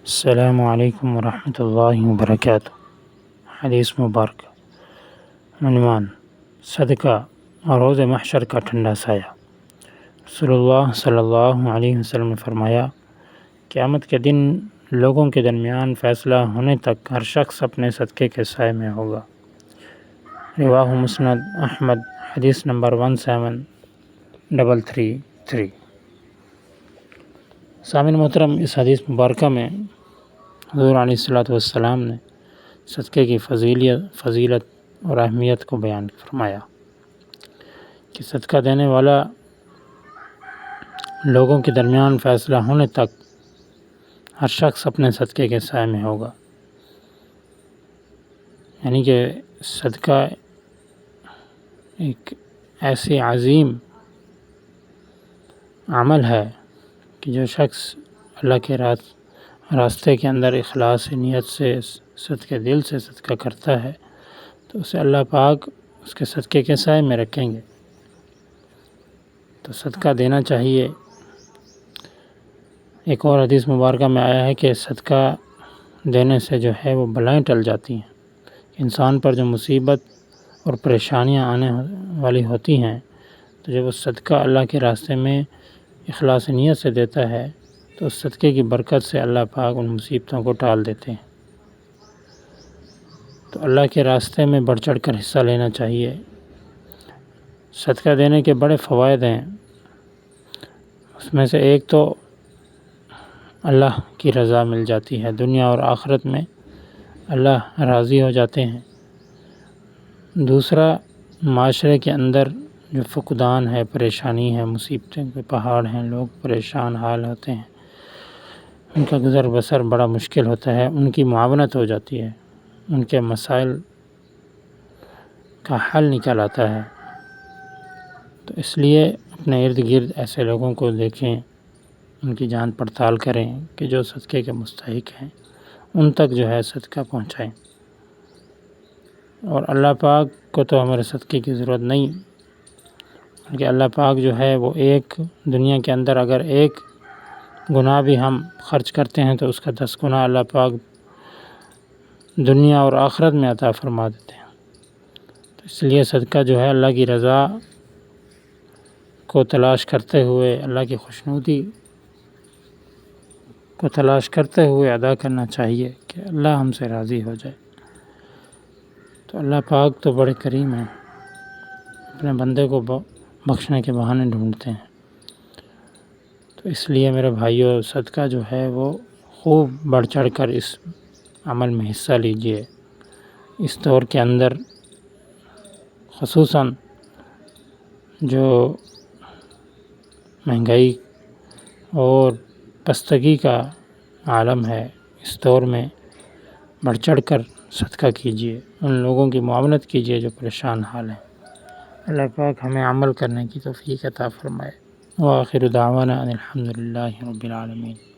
السلام علیکم ورحمۃ اللہ وبرکاتہ۔ حدیث مبارک، عنوان: صدقہ اور روز محشر کا ٹھنڈا سایہ۔ رسول اللہ صلی اللہ علیہ وسلم نے فرمایا، قیامت کے دن لوگوں کے درمیان فیصلہ ہونے تک ہر شخص اپنے صدقے کے سائے میں ہوگا۔ رواہ مسند احمد، حدیث نمبر 17333۔ سامعین محترم، اس حدیث مبارکہ میں حضور علیہ السلام نے صدقے کی فضیلت اور اہمیت کو بیان فرمایا کہ صدقہ دینے والا لوگوں کے درمیان فیصلہ ہونے تک ہر شخص اپنے صدقے کے سائے میں ہوگا، یعنی کہ صدقہ ایک ایسی عظیم عمل ہے کہ جو شخص اللہ کے راستے کے اندر اخلاص نیت سے صدقے دل سے صدقہ کرتا ہے تو اسے اللہ پاک اس کے صدقے کے سائے میں رکھیں گے۔ تو صدقہ دینا چاہیے۔ ایک اور حدیث مبارکہ میں آیا ہے کہ صدقہ دینے سے جو ہے وہ بلائیں ٹل جاتی ہیں۔ انسان پر جو مصیبت اور پریشانیاں آنے والی ہوتی ہیں تو جب وہ صدقہ اللہ کے راستے میں اخلاص نیت سے دیتا ہے تو اس صدقے کی برکت سے اللہ پاک ان مصیبتوں کو ٹال دیتے ہیں۔ تو اللہ کے راستے میں بڑھ چڑھ کر حصہ لینا چاہیے۔ صدقہ دینے کے بڑے فوائد ہیں، اس میں سے ایک تو اللہ کی رضا مل جاتی ہے، دنیا اور آخرت میں اللہ راضی ہو جاتے ہیں۔ دوسرا، معاشرے کے اندر جو فقدان ہے، پریشانی ہے، مصیبتیں کے پہاڑ ہیں، لوگ پریشان حال ہوتے ہیں، ان کا گزر بسر بڑا مشکل ہوتا ہے، ان کی معاونت ہو جاتی ہے، ان کے مسائل کا حل نکل آتا ہے۔ تو اس لیے اپنے ارد گرد ایسے لوگوں کو دیکھیں، ان کی جانچ پڑتال کریں کہ جو صدقے کے مستحق ہیں، ان تک جو ہے صدقہ پہنچائیں۔ اور اللہ پاک کو تو ہمارے صدقے کی ضرورت نہیں، بلکہ اللہ پاک جو ہے وہ ایک دنیا کے اندر اگر ایک گناہ بھی ہم خرچ کرتے ہیں تو اس کا 10 گنا اللہ پاک دنیا اور آخرت میں عطا فرما دیتے ہیں۔ تو اس لیے صدقہ جو ہے اللہ کی رضا کو تلاش کرتے ہوئے، اللہ کی خوشنودی کو تلاش کرتے ہوئے ادا کرنا چاہیے کہ اللہ ہم سے راضی ہو جائے۔ تو اللہ پاک تو بڑے کریم ہیں، اپنے بندے کو بخشنے کے بہانے ڈھونڈتے ہیں۔ تو اس لیے میرے بھائیوں، صدقہ جو ہے وہ خوب بڑھ چڑھ کر اس عمل میں حصہ لیجیے۔ اس دور کے اندر خصوصاً جو مہنگائی اور پستگی کا عالم ہے، اس دور میں بڑھ چڑھ کر صدقہ کیجیے، ان لوگوں کی معاونت کیجیے جو پریشان حال ہیں۔ اللہ پاک ہمیں عمل کرنے کی توفیق عطا فرمائے۔ وآخر دعوانا ان الحمد للہ رب العالمین۔